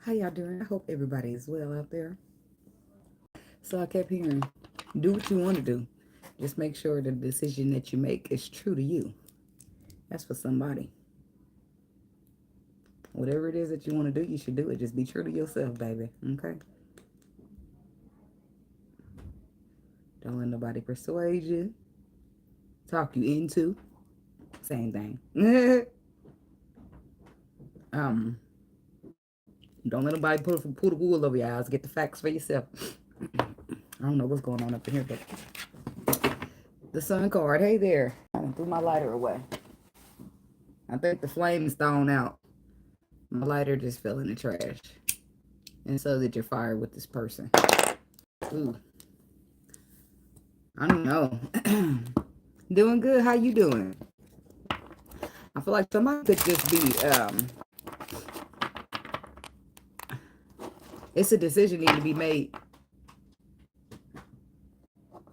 How y'all doing? I hope everybody is well out there. So I kept hearing, do what you want to do. Just make sure the decision that you make is true to you. That's for somebody. Whatever it is that you want to do, you should do it. Just be true to yourself, baby. Okay? Don't let nobody persuade you, talk you into. Same thing. um, don't let nobody pull the wool over your eyes. Get the facts for yourself. I don't know what's going on up in here, but the sun card. Hey there. I threw my lighter away. I think the flame is thrown out. My lighter just fell in the trash. And so did your fire with this person. Ooh. I don't know. Doing good. How you doing? I feel like somebody could just be, it's a decision need to be made.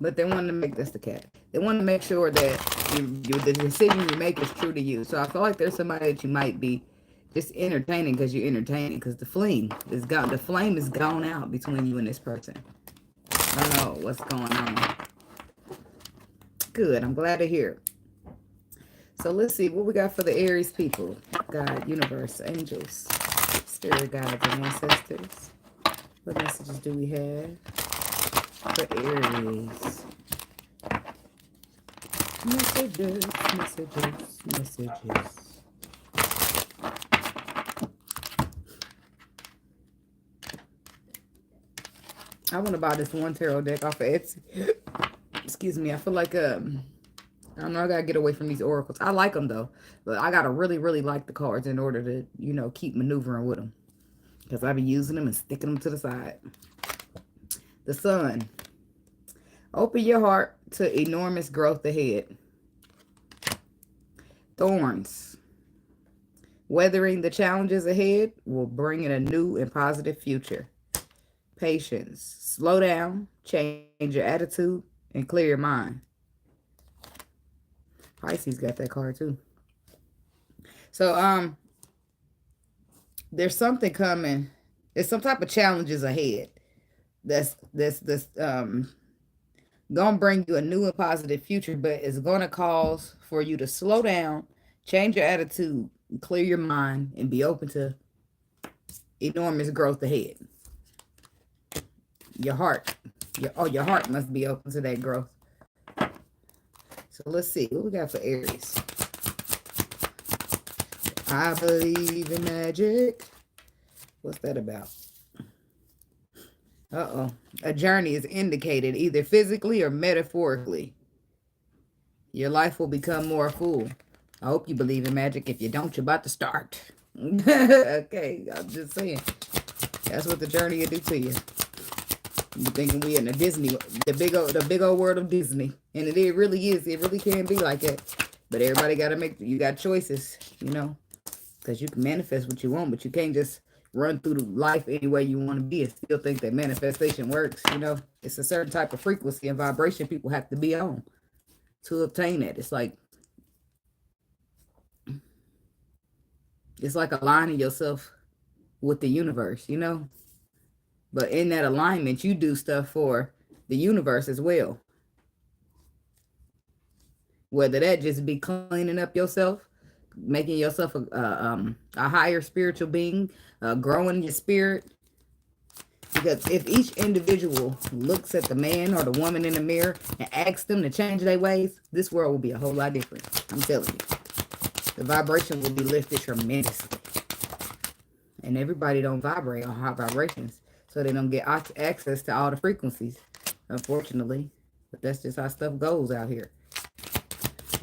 But they want to make this the cat. They want to make sure that the decision you make is true to you. So I feel like there's somebody that you might be just entertaining because you're entertaining, because the flame is gone. The flame is gone out between you and this person. I don't know what's going on. Good. I'm glad to hear. So let's see what we got for the Aries people. God, universe, angels, spirit guides, and ancestors. What messages do we have for Aries? Messages. I want to buy this one tarot deck off of Etsy. Excuse me. I feel like I don't know. I gotta get away from these oracles. I like them though, but I gotta really, really like the cards in order to, keep maneuvering with them, because I be using them and sticking them to the side. The sun. Open your heart to enormous growth ahead. Thorns. Weathering the challenges ahead will bring in a new and positive future. Patience. Slow down, change your attitude, and clear your mind. Pisces got that card too. So there's something coming. There's some type of challenges ahead. That's gonna bring you a new and positive future, but it's gonna cause for you to slow down, change your attitude, clear your mind, and be open to enormous growth ahead. Your heart. Your heart must be open to that growth. So let's see what we got for Aries. I believe in magic. What's that about? Uh-oh. A journey is indicated either physically or metaphorically. Your life will become more full. I hope you believe in magic. If you don't, you're about to start. Okay, I'm just saying. That's what the journey will do to you. You thinking we in the Disney, the big old world of Disney. And it really is. It really can be like that. But everybody got to you got choices, because you can manifest what you want, but you can't just run through life any way you want to be and still think that manifestation works. It's a certain type of frequency and vibration people have to be on to obtain it. It's like aligning yourself with the universe, But in that alignment, you do stuff for the universe as well. Whether that just be cleaning up yourself, making yourself a higher spiritual being, growing your spirit. Because if each individual looks at the man or the woman in the mirror and asks them to change their ways, this world will be a whole lot different. I'm telling you. The vibration will be lifted tremendously. And everybody don't vibrate on high vibrations, so they don't get access to all the frequencies, unfortunately. But that's just how stuff goes out here.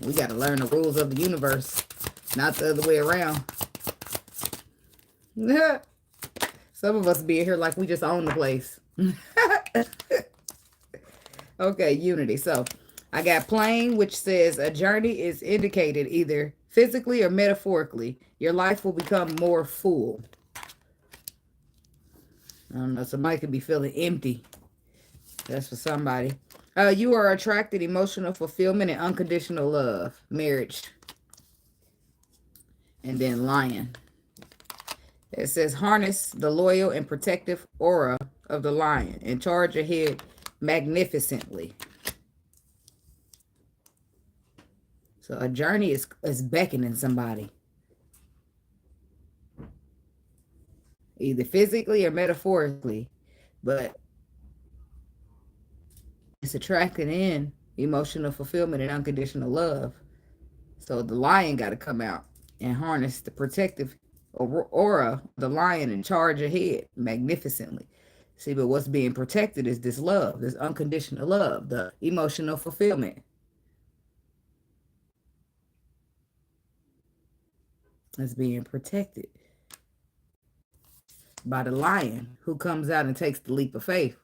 We got to learn the rules of the universe, not the other way around. Some of us be here like we just own the place. Okay, unity. So I got plain, which says a journey is indicated either physically or metaphorically. Your life will become more full. I don't know. Somebody could be feeling empty. That's for somebody. You are attracted emotional fulfillment and unconditional love. Marriage. And then lion. It says harness the loyal and protective aura of the lion and charge ahead magnificently. So a journey is beckoning somebody. Either physically or metaphorically. But it's attracting in emotional fulfillment and unconditional love. So the lion got to come out and harness the protective aura of the lion and charge ahead magnificently. See, but what's being protected is this love, this unconditional love, the emotional fulfillment. That's being protected by the lion who comes out and takes the leap of faith.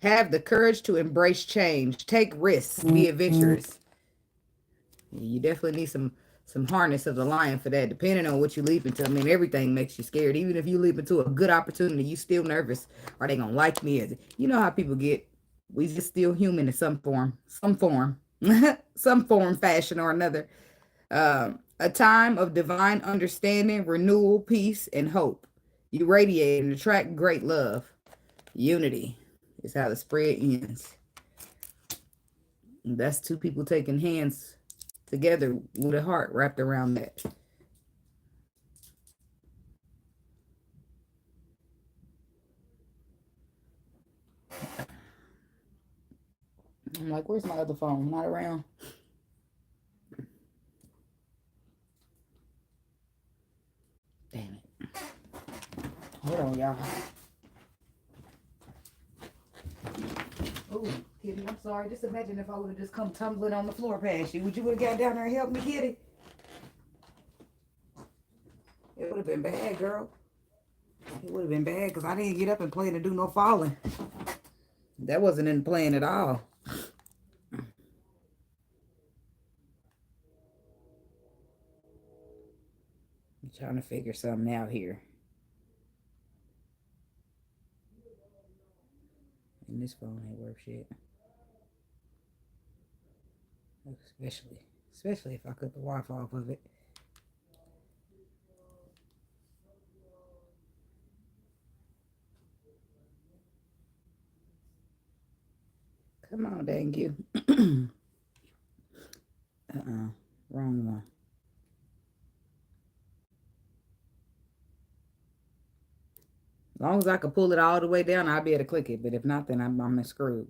Have the courage to embrace change. Take risks. Be adventurous. You definitely need some harness of the lion for that, depending on what you leap into. I mean, everything makes you scared. Even if you leap into a good opportunity, you still nervous. Are they gonna like me? You know how people get. We just still human in some form, some form, fashion, or another. A time of divine understanding, renewal, peace, and hope. You radiate and attract great love. Unity is how the spread ends. And that's two people taking hands together with a heart wrapped around that. I'm like, where's my other phone? Not around. Damn it. Hold on, y'all. Oh, Kitty, I'm sorry. Just imagine if I would have just come tumbling on the floor past you. Would you have got down there and helped me, Kitty? It would have been bad, girl. It would have been bad because I didn't get up and plan to do no falling. That wasn't in the plan at all. I'm trying to figure something out here. And this phone ain't worth shit. Especially if I cut the Wi-Fi off of it. Come on, dang you. Wrong one. As long as I can pull it all the way down, I'll be able to click it. But if not, then I'm screwed.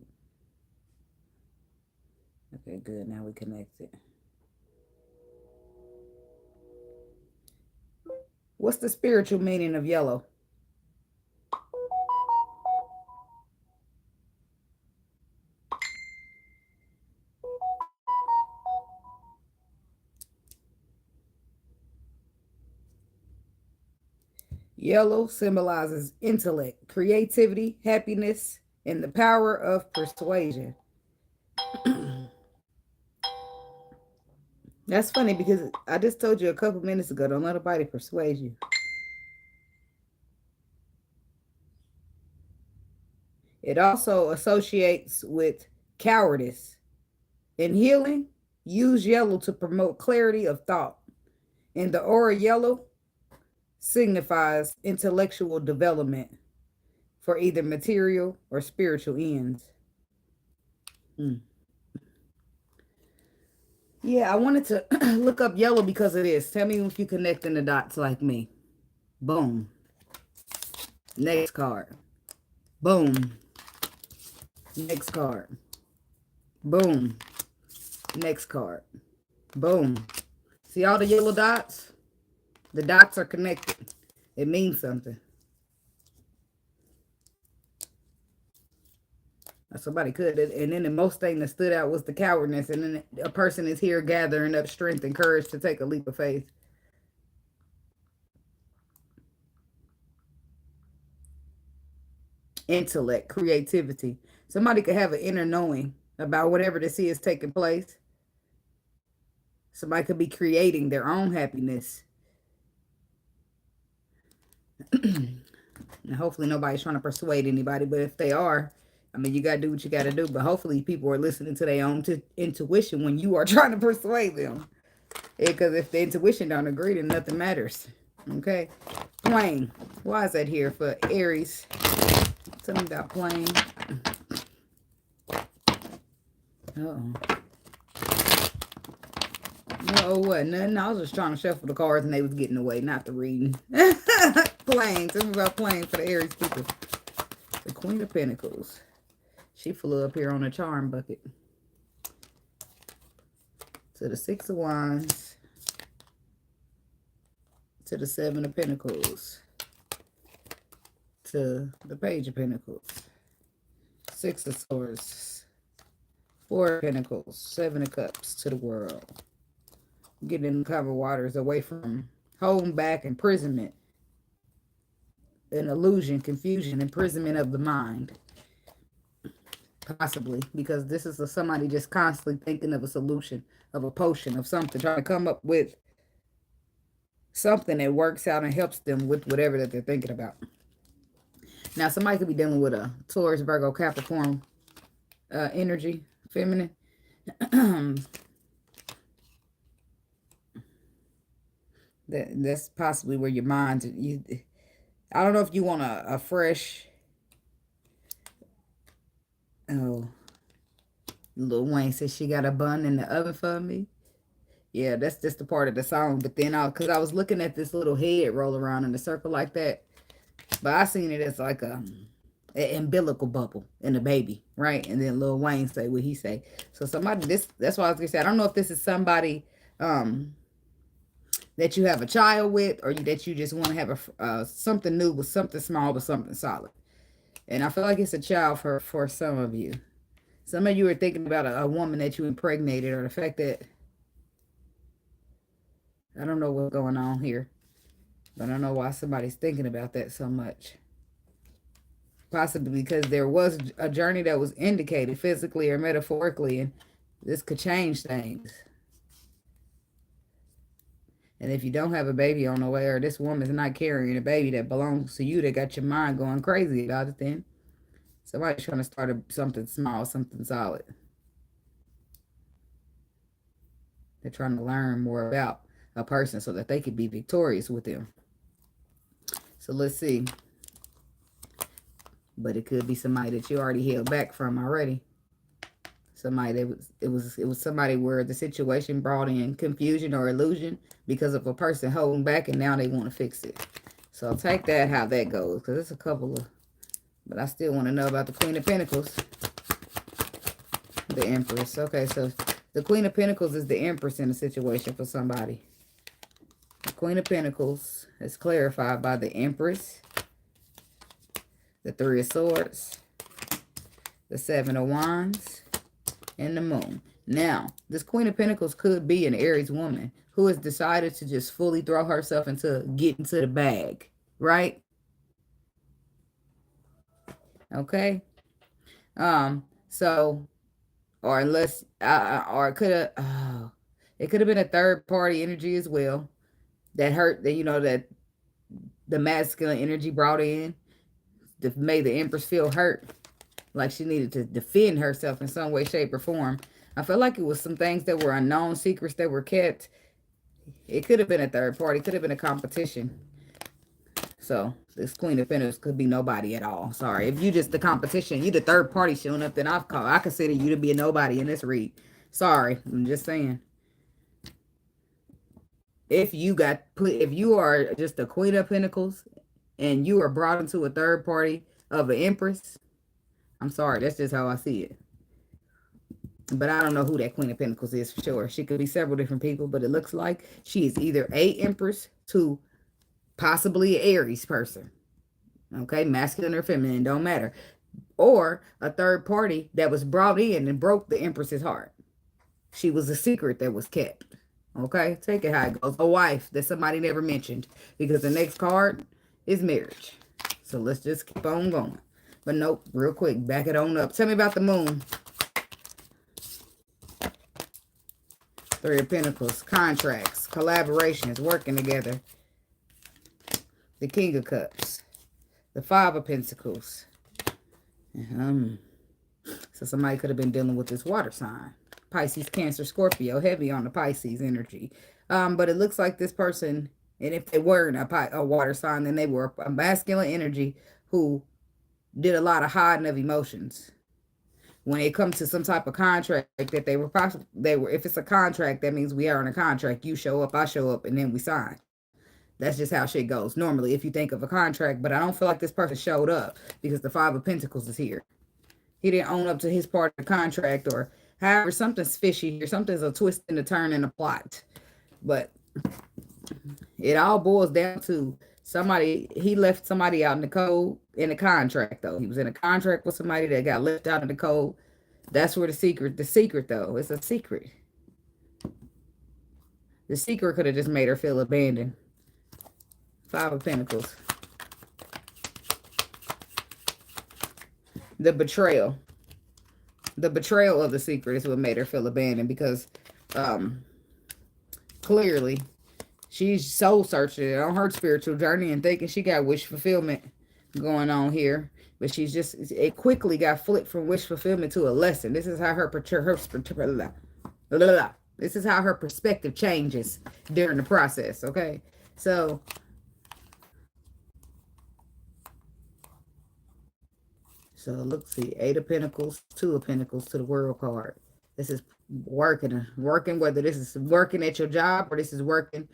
Okay, good. Now we connected. What's the spiritual meaning of yellow? Yellow symbolizes intellect, creativity, happiness, and the power of persuasion. That's funny because I just told you a couple minutes ago, don't let nobody persuade you. It also associates with cowardice. In healing, use yellow to promote clarity of thought. And the aura yellow signifies intellectual development for either material or spiritual ends. Yeah, I wanted to look up yellow because of this. Tell me if you connecting the dots like me. Boom. Next card. Boom. Next card. Boom. Next card. Boom. See all the yellow dots? The dots are connected. It means something. Somebody could. And then the most thing that stood out was the cowardness. And then a person is here gathering up strength and courage to take a leap of faith. Intellect, creativity. Somebody could have an inner knowing about whatever this is taking place. Somebody could be creating their own happiness. And hopefully nobody's trying to persuade anybody, but if they are, I mean, you got to do what you got to do. But hopefully people are listening to their own intuition when you are trying to persuade them. Because if the intuition don't agree, then nothing matters. Okay. Plane. Why is that here for Aries? Tell me about plane. Uh-oh. Oh, what? Nothing. I was just trying to shuffle the cards and they was getting away, not the reading. Plane. Tell me about plane for the Aries people. The Queen of Pentacles. She flew up here on a charm bucket. To the Six of Wands. To the Seven of Pentacles. To the Page of Pentacles. Six of Swords. Four of Pentacles. Seven of Cups. To the World. Getting in the cover waters, away from holding back, imprisonment, an illusion, confusion, imprisonment of the mind. Possibly, because this is somebody just constantly thinking of a solution, of a potion, of something, trying to come up with something that works out and helps them with whatever that they're thinking about. Now, somebody could be dealing with a Taurus, Virgo, Capricorn energy, feminine. That's possibly where your mind, I don't know if you want a fresh, oh, Lil Wayne says she got a bun in the oven for me. Yeah, that's just a part of the song. But then because I was looking at this little head roll around in a circle like that, but I seen it as like an umbilical bubble in a baby, right? And then Lil Wayne say what he say. So somebody, that's why I was gonna say, I don't know if this is somebody that you have a child with, or that you just want to have something new with something small but something solid. And I feel like it's a child for some of you. Some of you are thinking about a woman that you impregnated, or the fact that, I don't know what's going on here, but I don't know why somebody's thinking about that so much. Possibly because there was a journey that was indicated physically or metaphorically, and this could change things. And if you don't have a baby on the way, or this woman's not carrying a baby that belongs to you, that got your mind going crazy about it, then somebody's trying to start something small, something solid. They're trying to learn more about a person so that they could be victorious with them. So let's see. But it could be somebody that you already held back from already. Somebody that it was somebody where the situation brought in confusion or illusion because of a person holding back, and now they want to fix it. So I'll take that how that goes, because it's a couple of, but I still want to know about the Queen of Pentacles. The Empress. Okay, so the Queen of Pentacles is the Empress in the situation for somebody. The Queen of Pentacles is clarified by the Empress, the Three of Swords, the Seven of Wands, and the Moon. Now, this Queen of Pentacles could be an Aries woman who has decided to just fully throw herself into getting to the bag, right? Okay. So, or unless, or it could have been a third party energy as well that hurt, that, that the masculine energy brought in, that made the Empress feel hurt, like she needed to defend herself in some way, shape, or form. I feel like it was some things that were unknown, secrets that were kept. It could have been a third party, could have been a competition. So this Queen of Pentacles could be nobody at all. Sorry, if you just the competition, you the third party showing up, then I consider you to be a nobody in this read. Sorry, I'm just saying. If you are just the Queen of Pentacles and you are brought into a third party of an Empress, I'm sorry, that's just how I see it. But I don't know who that Queen of Pentacles is for sure. She could be several different people, but it looks like she is either a Empress to possibly an Aries person. Okay, masculine or feminine, don't matter. Or a third party that was brought in and broke the Empress's heart. She was a secret that was kept. Okay, take it how it goes. A wife that somebody never mentioned, because the next card is marriage. So let's just keep on going. But nope, real quick, back it on up. Tell me about the Moon. Three of Pentacles, contracts, collaborations, working together. The King of Cups, the Five of Pentacles. So somebody could have been dealing with this water sign. Pisces, Cancer, Scorpio, heavy on the Pisces energy. But it looks like this person And if they weren't a water sign, then they were a masculine energy who did a lot of hiding of emotions. When it comes to some type of contract that if it's a contract, that means we are in a contract. You show up, I show up, and then we sign. That's just how shit goes normally if you think of a contract. But I don't feel like this person showed up because the Five of Pentacles is here. He didn't own up to his part of the contract, or however, something's fishy or something's a twist and a turn in the plot. But it all boils down to he left somebody out in the cold in the contract, though. He was in a contract with somebody that got left out in the cold. That's where the secret though, it's a secret. The secret could have just made her feel abandoned. Five of Pentacles. The betrayal. The betrayal of the secret is what made her feel abandoned, because clearly she's soul searching on her spiritual journey and thinking she got wish fulfillment going on here. But it quickly got flipped from wish fulfillment to a lesson. This is how this is how her perspective changes during the process, okay? So let's see. Eight of Pentacles, Two of Pentacles to the World card. This is working, whether this is working at your job or this is working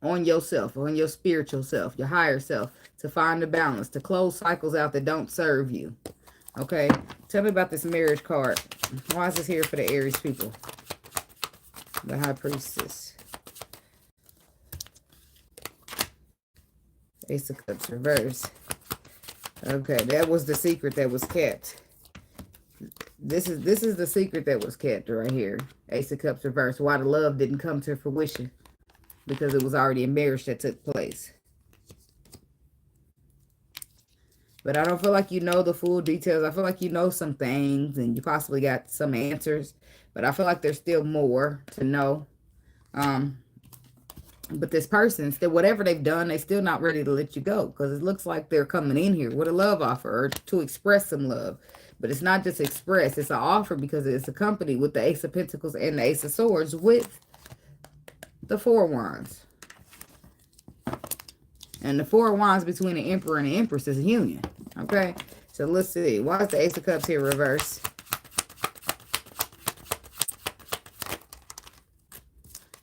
on yourself, on your spiritual self, your higher self, to find the balance, to close cycles out that don't serve you. Okay? Tell me about this marriage card. Why is this here for the Aries people? The High Priestess. Ace of Cups reverse. Okay, that was the secret that was kept. This is the secret that was kept right here. Ace of Cups reverse. Why the love didn't come to fruition. Because it was already a marriage that took place. But I don't feel like you know the full details. I feel like you know some things and you possibly got some answers. But I feel like there's still more to know. But this person, still, whatever they've done, they're still not ready to let you go. Because it looks like they're coming in here with a love offer, or to express some love. But it's not just express. It's an offer because it's accompanied with the Ace of Pentacles and the Ace of Swords with the Four of Wands. And the Four of Wands between the Emperor and the Empress is a union. Okay? So let's see. Why is the Ace of Cups here reversed?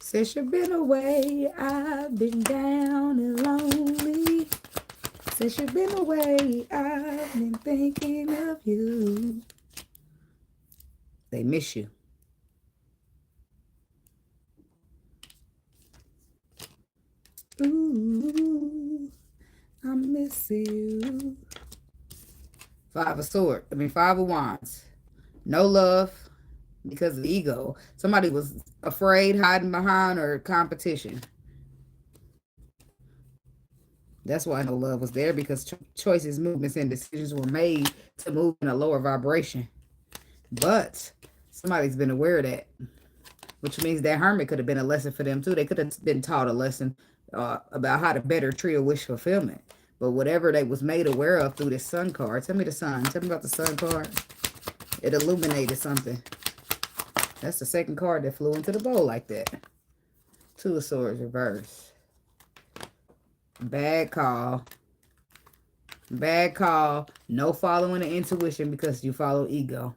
Since you've been away, I've been down and lonely. Since you've been away, I've been thinking of you. They miss you. Ooh, I miss you. Five of Wands. No love because of ego. Somebody was afraid, hiding behind, or competition. That's why no love was there, because choices, movements, and decisions were made to move in a lower vibration. But somebody's been aware of that, which means that Hermit could have been a lesson for them too. They could have been taught a lesson about how to better treat a wish fulfillment. But whatever they was made aware of through this Sun card. Tell me the Sun. Tell me about the Sun card. It illuminated something. That's the second card that flew into the bowl like that. Two of Swords reverse. Bad call. Bad call. No following the intuition because you follow ego.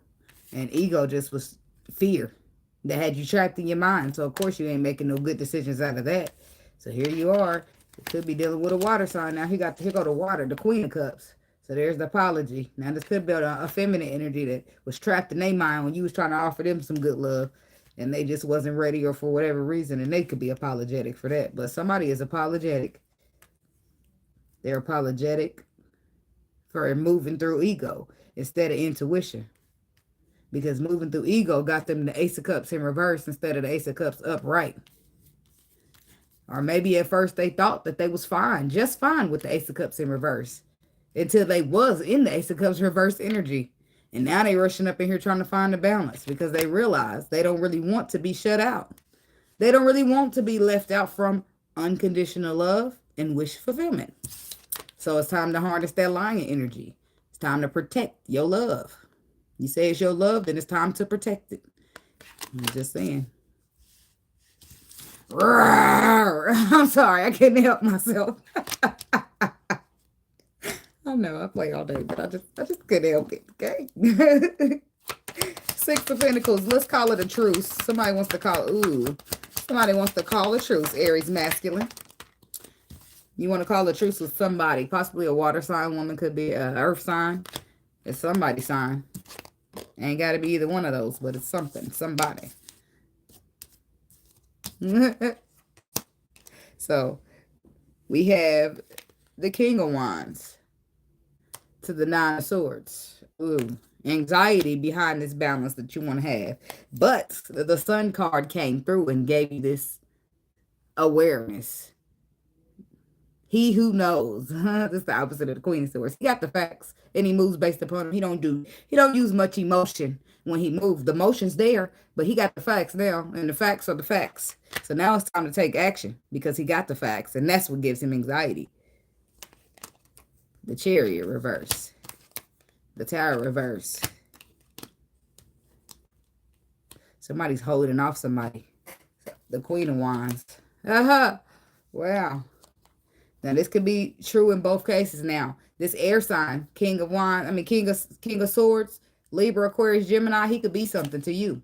And ego just was fear that had you trapped in your mind. So, of course, you ain't making no good decisions out of that. So, here you are. You could be dealing with a water sign. Now, here go the water, the Queen of Cups. So, there's the apology. Now, this could be a feminine energy that was trapped in their mind when you was trying to offer them some good love. And they just wasn't ready, or for whatever reason. And they could be apologetic for that. But somebody is apologetic. They're apologetic for moving through ego instead of intuition. Because moving through ego got them the Ace of Cups in reverse instead of the Ace of Cups upright. Or maybe at first they thought that they was fine, just fine with the Ace of Cups in reverse. Until they was in the Ace of Cups reverse energy. And now they rushing up in here trying to find the balance. Because they realize they don't really want to be shut out. They don't really want to be left out from unconditional love and wish fulfillment. So it's time to harness that lion energy. It's time to protect your love. You say it's your love, then it's time to protect it. I'm just saying. I'm sorry, I couldn't help myself. I know I play all day, but I just couldn't help it. Okay. Six of Pentacles. Let's call it a truce. Somebody wants to call. Ooh. Somebody wants to call a truce. Aries masculine. You want to call a truce with somebody. Possibly a water sign. Woman could be an earth sign. It's somebody's sign. Ain't got to be either one of those, but it's something. Somebody. So, we have the King of Wands to the Nine of Swords. Ooh. Anxiety behind this balance that you want to have. But the Sun card came through and gave you this awareness. He who knows. That's the opposite of the Queen of Swords. He got the facts and he moves based upon them. He don't use much emotion when he moves. The emotion's there, but he got the facts now, and the facts are the facts. So now it's time to take action because he got the facts, and that's what gives him anxiety. The Chariot reverse. The Tower reverse. Somebody's holding off somebody. The Queen of Wands. Wow. Now this could be true in both cases now. This air sign, King of Wands, King of Swords, Libra, Aquarius, Gemini, he could be something to you.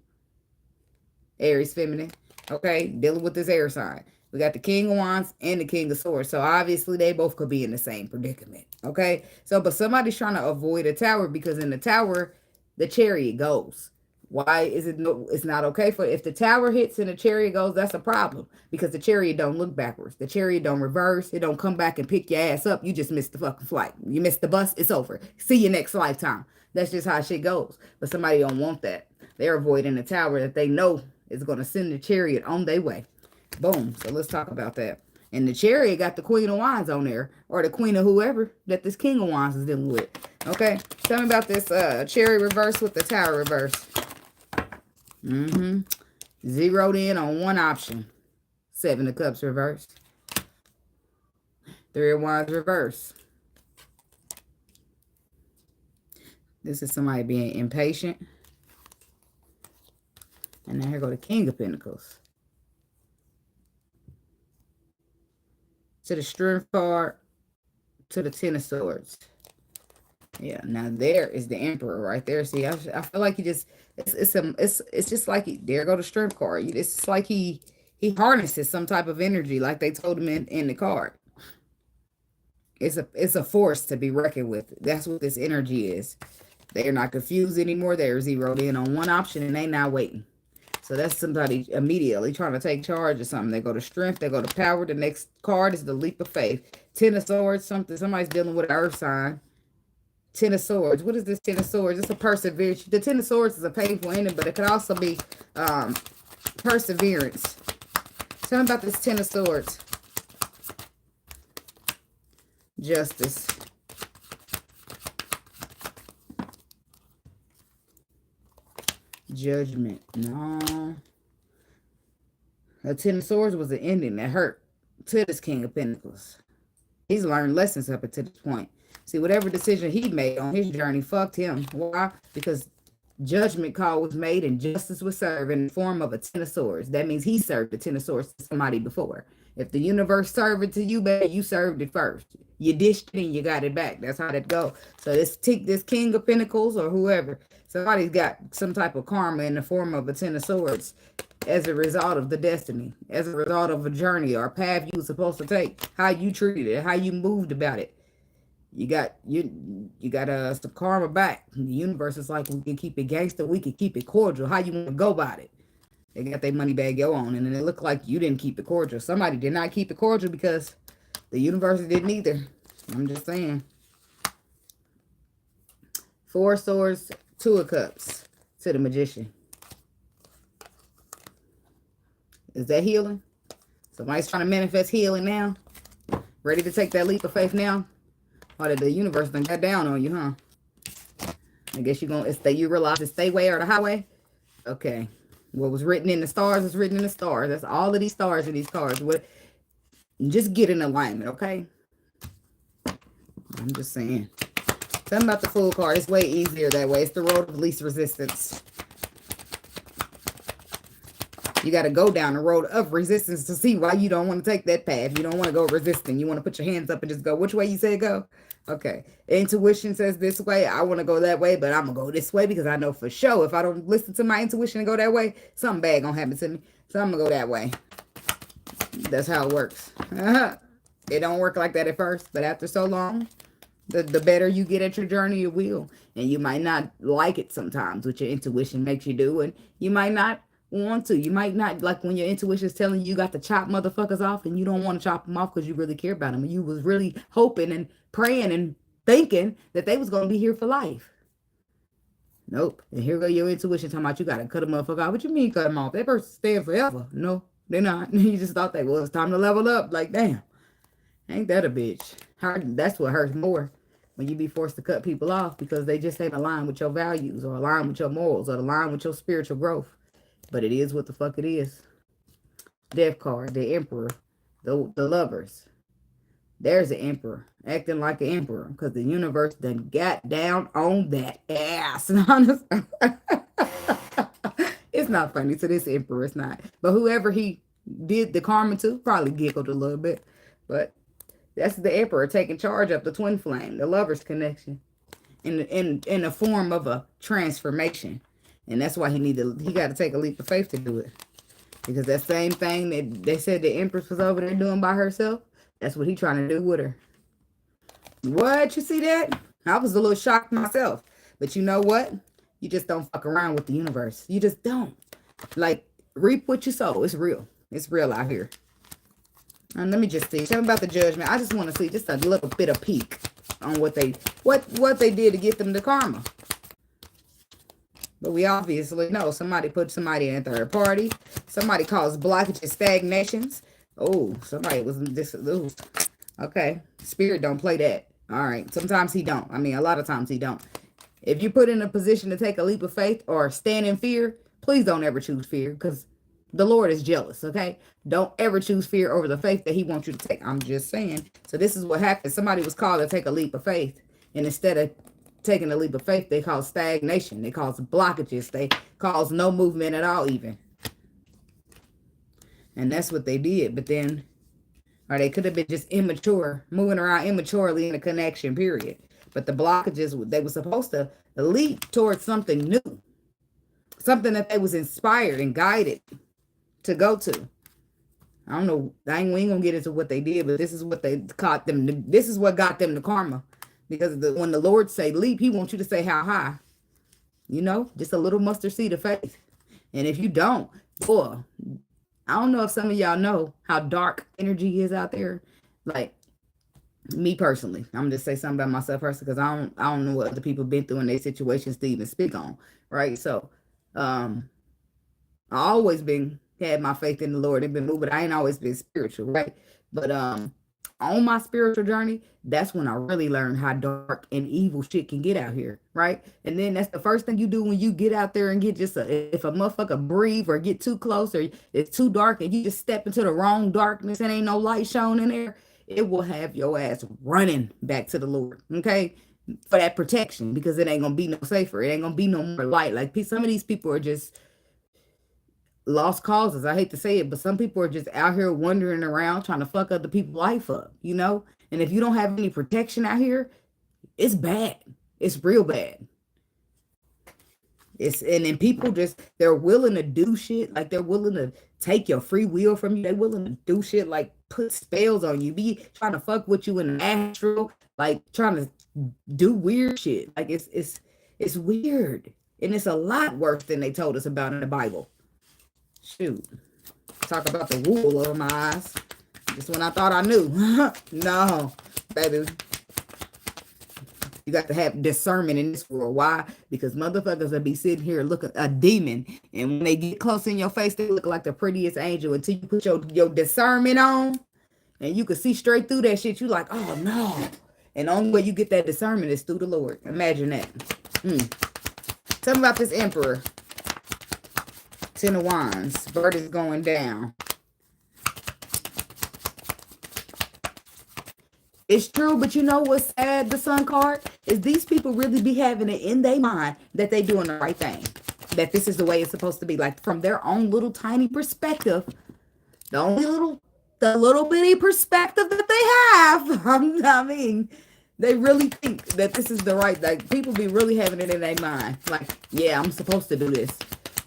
Aries feminine. Okay, dealing with this air sign. We got the King of Wands and the King of Swords. So obviously they both could be in the same predicament. Okay. So, but somebody's trying to avoid a tower because in the tower, the Chariot goes. Why is it no? It's not okay for if the tower hits and the Chariot goes. That's a problem because the Chariot don't look backwards. The Chariot don't reverse. It don't come back and pick your ass up. You just missed the fucking flight. You missed the bus. It's over. See you next lifetime. That's just how shit goes. But somebody don't want that. They're avoiding the tower that they know is going to send the Chariot on their way. Boom. So let's talk about that. And the Chariot got the Queen of Wands on there, or the Queen of whoever that this King of Wands is dealing with. Okay. Tell me about this Chariot reverse with the Tower reverse. Zeroed in on one option. Seven of Cups reverse. Three of Wands reverse. This is somebody being impatient. And then here go the King of Pentacles. To the Strength card. To the Ten of Swords. Yeah, now there is the Emperor right there. See, I feel like he just it's just like there go the Strength card. It's just like he harnesses some type of energy, like they told him in the card. It's a force to be reckoned with. That's what this energy is. They are not confused anymore. They're zeroed in on one option and they not waiting. So that's somebody immediately trying to take charge of something. They go to Strength, they go to Power. The next card is the Leap of Faith. Ten of Swords, somebody's dealing with an earth sign. Ten of Swords. What is this Ten of Swords? It's a perseverance. The Ten of Swords is a painful ending, but it could also be perseverance. Tell me about this Ten of Swords. Justice. Judgment. No. The Ten of Swords was an ending that hurt to this King of Pentacles. He's learned lessons up until this point. See, whatever decision he made on his journey fucked him. Why? Because judgment call was made and justice was served in the form of a Ten of Swords. That means he served the Ten of Swords to somebody before. If the universe served it to you, baby, you served it first. You dished it and you got it back. That's how that go. So this King of Pentacles or whoever, somebody's got some type of karma in the form of a Ten of Swords as a result of the destiny, as a result of a journey or a path you were supposed to take, how you treated it, how you moved about it. You got some karma back. The universe is like, we can keep it gangster, we can keep it cordial. How you want to go about it? They got their money bag go on, and then it looked like you didn't keep it cordial. Somebody did not keep it cordial because the universe didn't either. I'm just saying. Four of Swords, Two of Cups to the Magician. Is that healing? Somebody's trying to manifest healing now? Ready to take that leap of faith now? Or did the universe done got down on you, huh? I guess you realize it's stay way or the highway? Okay. What was written in the stars is written in the stars. That's all of these stars in these cards. Just get in alignment, okay? I'm just saying. Tell me about the Fool card. It's way easier that way. It's the road of least resistance. You got to go down the road of resistance to see why you don't want to take that path. You don't want to go resisting. You want to put your hands up and just go, which way you say go? Okay. Intuition says this way. I want to go that way, but I'm going to go this way because I know for sure if I don't listen to my intuition and go that way, something bad going to happen to me. So I'm going to go that way. That's how it works. It don't work like that at first, but after so long, the better you get at your journey, you will. And you might not like it sometimes, which your intuition makes you do, and you might not want to. You might not, like when your intuition is telling you got to chop motherfuckers off and you don't want to chop them off because you really care about them. And you was really hoping and praying and thinking that they was going to be here for life. Nope. And here go your intuition talking about you got to cut a motherfucker off. What you mean cut them off? That person staying forever. No, they're not. You just thought they was time to level up. Like, damn. Ain't that a bitch? That's what hurts more. When you be forced to cut people off because they just ain't aligned with your values or aligned with your morals or aligned with your spiritual growth. But it is what the fuck it is. Death card, the Emperor, the Lovers. There's an Emperor acting like an Emperor because the universe done got down on that ass. It's not funny to this Emperor, it's not. But whoever he did the karma to probably giggled a little bit. But that's the Emperor taking charge of the twin flame, the Lovers connection, in the form of a transformation. And that's why he got to take a leap of faith to do it. Because that same thing that they said the Empress was over there doing by herself, that's what he trying to do with her. What? You see that? I was a little shocked myself. But you know what? You just don't fuck around with the universe. You just don't. Like, reap what you sow. It's real. It's real out here. And let me just see. Tell me about the Judgment. I just want to see just a little bit of peek on what they did to get them to karma. But we obviously know somebody put somebody in a third party. Somebody caused blockages, stagnations. Oh, somebody was this. Okay. Spirit don't play that. All right. Sometimes he don't. I mean, a lot of times he don't. If you put in a position to take a leap of faith or stand in fear, please don't ever choose fear because the Lord is jealous, okay? Don't ever choose fear over the faith that he wants you to take. I'm just saying. So this is what happened. Somebody was called to take a leap of faith. And instead of taking a leap of faith, they cause stagnation. They cause blockages. They cause no movement at all even. And that's what they did. But then, or they could have been just immature, moving around immaturely in a connection, period. But the blockages, they were supposed to leap towards something new. Something that they was inspired and guided to go to. I don't know. We ain't gonna get into what they did, but this is what they caught them. This is what got them to karma. Because when the Lord say leap, he wants you to say how high. You know, just a little mustard seed of faith. And if you don't, boy, I don't know if some of y'all know how dark energy is out there. Like me personally, I'm just say something about myself personally because I don't know what other people been through in their situations to even speak on, right? So, I always had my faith in the Lord and been moved, but I ain't always been spiritual, right? But on my spiritual journey, that's when I really learned how dark and evil shit can get out here, right? And then that's the first thing you do when you get out there and get if a motherfucker breathe or get too close or it's too dark and you just step into the wrong darkness and ain't no light shown in there, it will have your ass running back to the Lord, okay? For that protection, because it ain't gonna be no safer. It ain't gonna be no more light. Like some of these people are just lost causes. I hate to say it, but some people are just out here wandering around trying to fuck other people's life up, you know? And if you don't have any protection out here, it's bad. It's real bad. And then people they're willing to do shit. Like they're willing to take your free will from you. They're willing to do shit like put spells on you. Be trying to fuck with you in the astral. Like trying to do weird shit. Like it's weird. And it's a lot worse than they told us about in the Bible. Shoot. Talk about the wool over my eyes. Just when I thought I knew. No, baby. You got to have discernment in this world. Why? Because motherfuckers will be sitting here looking a demon. And when they get close in your face, they look like the prettiest angel until you put your discernment on. And you can see straight through that shit. You like, oh no. And the only way you get that discernment is through the Lord. Imagine that. Tell me about this Emperor. 10 of Wands. Bird is going down. It's true, but you know what's sad, the Sun card? Is these people really be having it in their mind that they doing the right thing. that this is the way it's supposed to be. Like from their own little tiny perspective, the little bitty perspective that they have. I mean, they really think that this is the right, like people be really having it in their mind. Like, yeah, I'm supposed to do this.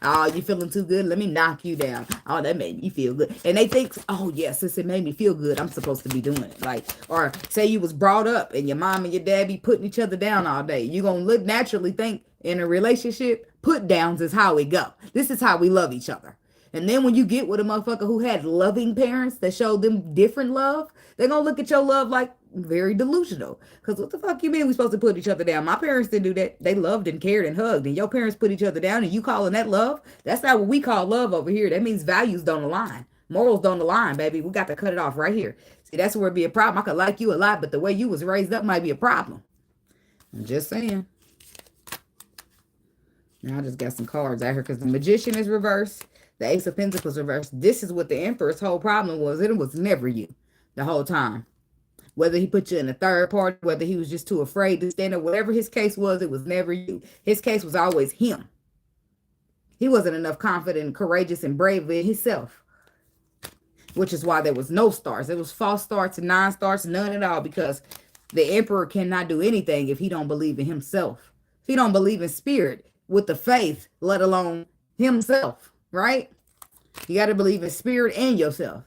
Oh, you feeling too good? Let me knock you down. Oh, that made me feel good. And they think, oh, yes, since it made me feel good, I'm supposed to be doing it. Like, or say you was brought up and your mom and your dad be putting each other down all day. You're going to naturally think in a relationship, put downs is how we go. This is how we love each other. And then when you get with a motherfucker who had loving parents that showed them different love, they're going to look at your love like very delusional. Because what the fuck you mean we supposed to put each other down? My parents didn't do that. They loved and cared and hugged. And your parents put each other down and you calling that love? That's not what we call love over here. That means values don't align. Morals don't align, baby. We got to cut it off right here. See, that's where it'd be a problem. I could like you a lot, but the way you was raised up might be a problem. I'm just saying. Now I just got some cards out here because the Magician is reversed. The Ace of Pentacles reversed. This is what the Emperor's whole problem was. It was never you the whole time. Whether he put you in a third party, whether he was just too afraid to stand up, whatever his case was, it was never you. His case was always him. He wasn't enough confident, courageous, and brave in himself. Which is why there was no stars. There was false starts and non-starts, none at all, because the Emperor cannot do anything if he don't believe in himself. If he don't believe in spirit with the faith, let alone himself. Right? You got to believe in spirit and yourself.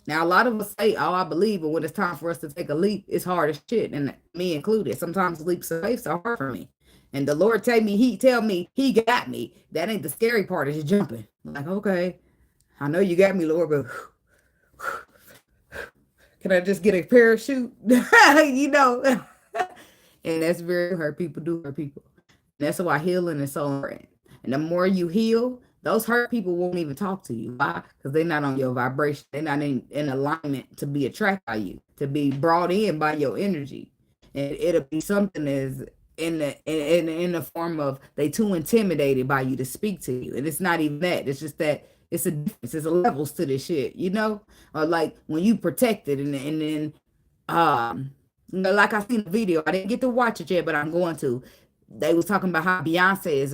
Now, a lot of us say, oh, I believe, but when it's time for us to take a leap, it's hard as shit, and me included. Sometimes leaps of faith are hard for me. And the Lord tell me he got me. That ain't the scary part, is jumping. Like, okay, I know you got me, Lord, but can I just get a parachute? You know? And that's very hurt. People do hurt people. And that's why healing is so important. And the more you heal, those hurt people won't even talk to you. Why? Because they're not on your vibration. They're not in alignment to be attracted by you, to be brought in by your energy. And it'll be something that's in the form of they too intimidated by you to speak to you. And it's not even that. It's just that it's a difference. There's a levels to this shit, you know? Or like when you protect it and then like I seen the video. I didn't get to watch it yet, but I'm going to. They was talking about how Beyonce is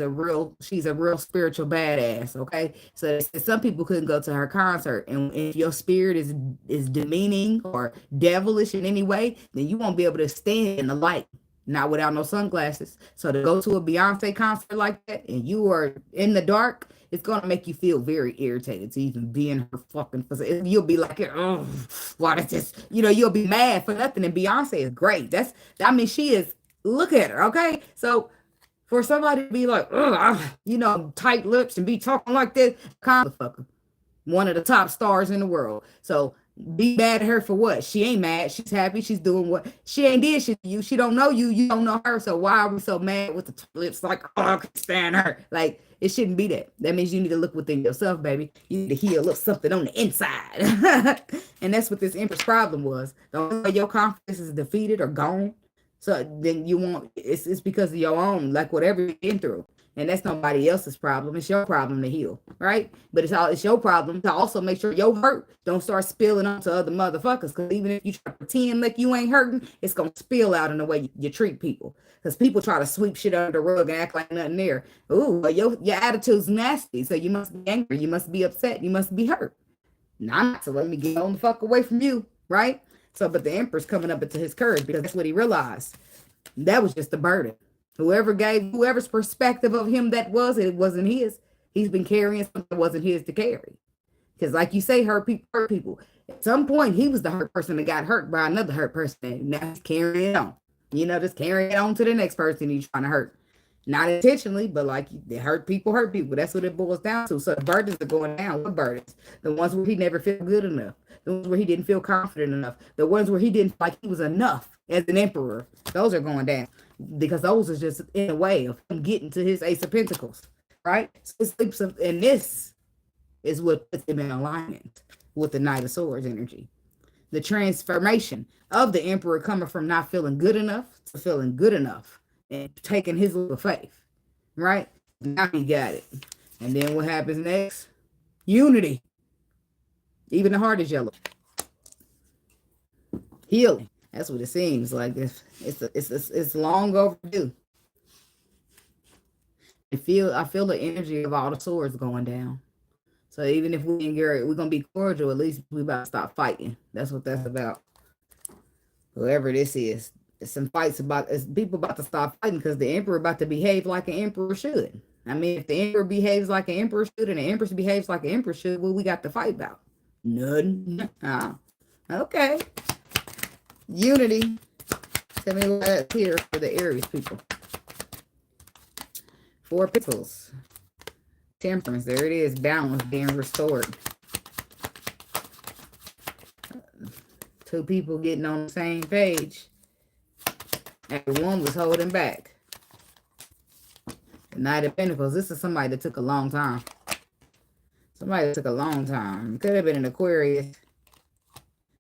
she's a real spiritual badass. Okay, so some people couldn't go to her concert, and if your spirit is demeaning or devilish in any way, then you won't be able to stand in the light, not without no sunglasses. So to go to a Beyonce concert like that, and you are in the dark, it's gonna make you feel very irritated to even be in her fucking facility. You'll be like, oh, what is this? You know, you'll be mad for nothing. And Beyonce is great. She is. Look at her, okay? So for somebody to be like, you know, tight lips and be talking like this, kind of fucker, one of the top stars in the world. So be mad at her for what? She ain't mad. She's happy. She's doing what? She ain't did shit to you. She don't know you. You don't know her. So why are we so mad with the tight lips? Like, oh, I can stand her. Like, it shouldn't be that. That means you need to look within yourself, baby. You need to heal up something on the inside. And that's what this Empress problem was. The only way your confidence is defeated or gone, so then you want, it's because of your own, like whatever you've been through. And that's nobody else's problem. It's your problem to heal, right? But it's your problem to also make sure your hurt don't start spilling onto other motherfuckers. Because even if you try to pretend like you ain't hurting, it's going to spill out in the way you treat people. Because people try to sweep shit under the rug and act like nothing there. Ooh, your attitude's nasty. So you must be angry. You must be upset. You must be hurt. Not so let me get on the fuck away from you, right? So, but the Emperor's coming up into his courage because that's what he realized. That was just a burden. Whoever's perspective of him it wasn't his. He's been carrying something that wasn't his to carry. Because like you say, hurt people. At some point, he was the hurt person that got hurt by another hurt person. And now he's carrying it on. You know, just carrying it on to the next person he's trying to hurt. Not intentionally, but like they hurt people. That's what it boils down to. So the burdens are going down. What burdens? The ones where he never felt good enough. The ones where he didn't feel confident enough. The ones where he didn't feel like he was enough as an emperor. Those are going down. Because those are just in a way of him getting to his Ace of Pentacles. Right? So and this is what puts him in alignment with the Knight of Swords energy. The transformation of the emperor coming from not feeling good enough to feeling good enough. And taking his little faith, right? Now he got it. And then what happens next? Unity. Even the heart is yellow. Healing. That's what it seems like. It's long overdue. I feel the energy of all the swords going down. So even if we're gonna be cordial, at least we about to stop fighting. That's what that's about. Whoever this is, it's some fights about. It's people about to stop fighting because the emperor about to behave like an emperor should. I mean, if the emperor behaves like an emperor should, and the empress behaves like an emperor should, what we got to fight about? None. Okay. Unity. Tell me what's here for the Aries people. 4 Pentacles. Temperance. There it is. Balance being restored. 2 people getting on the same page. And one was holding back. The Knight of Pentacles. This is somebody that took a long time. Somebody that took a long time. Could have been an Aquarius.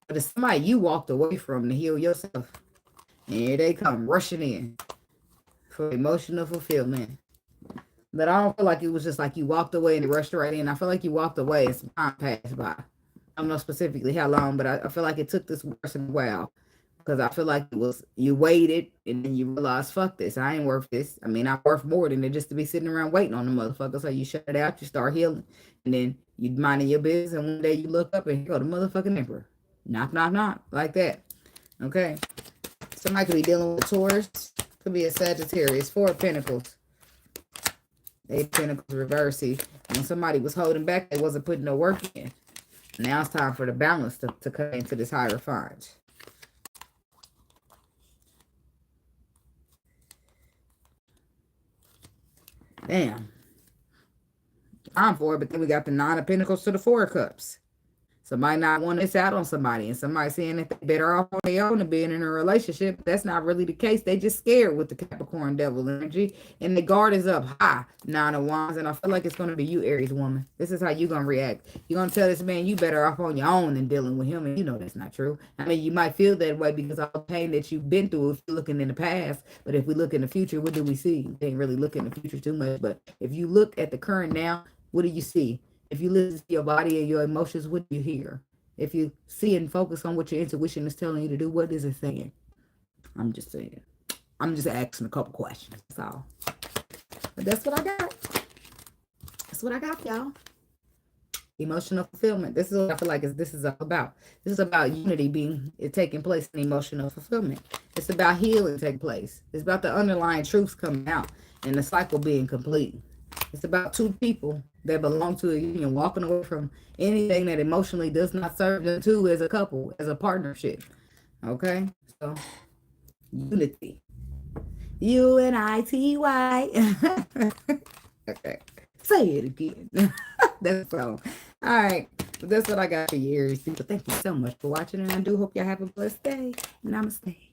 But it's somebody you walked away from to heal yourself. And here they come rushing in for emotional fulfillment. But I don't feel like it was just like you walked away and rushed right in. I feel like you walked away and some time passed by. I don't know specifically how long, but I feel like it took this person a while. Because I feel like it was, you waited and then you realized, fuck this, I ain't worth this. I mean, I'm worth more than it just to be sitting around waiting on the motherfucker. So you shut it out, you start healing. And then you minding your business and one day you look up and you go, the motherfucking emperor. Knock, knock, knock. Like that. Okay. Somebody could be dealing with Taurus. Could be a Sagittarius. 4 Pentacles. 8 Pentacles reverse. When somebody was holding back, they wasn't putting no work in. Now it's time for the balance to come into this higher refined. Damn. Time for it, but then we got the 9 of Pentacles to the 4 of Cups. Somebody not wanting this out on somebody, and somebody saying that they're better off on their own than being in a relationship. That's not really the case. They just scared with the Capricorn devil energy, and the guard is up high. 9 of Wands, and I feel like it's going to be you, Aries woman. This is how you're going to react. You're going to tell this man you better off on your own than dealing with him, and you know that's not true. I mean, you might feel that way because of all the pain that you've been through if you're looking in the past, but if we look in the future, what do we see? We ain't really looking in the future too much, but if you look at the current now, what do you see? If you listen to your body and your emotions, what do you hear? If you see and focus on what your intuition is telling you to do, what is it saying? I'm just saying. I'm just asking a couple questions. That's all. But that's what I got. That's what I got, y'all. Emotional fulfillment. This is what I feel like this is all about. This is about unity taking place in emotional fulfillment. It's about healing taking place. It's about the underlying truths coming out and the cycle being complete. It's about 2 people that belong to a union walking away from anything that emotionally does not serve them two as a couple, as a partnership. Okay? So, unity. U-N-I-T-Y. Okay. Say it again. That's all. All right. That's what I got for you, Aries people. Thank you so much for watching, and I do hope y'all have a blessed day. Namaste.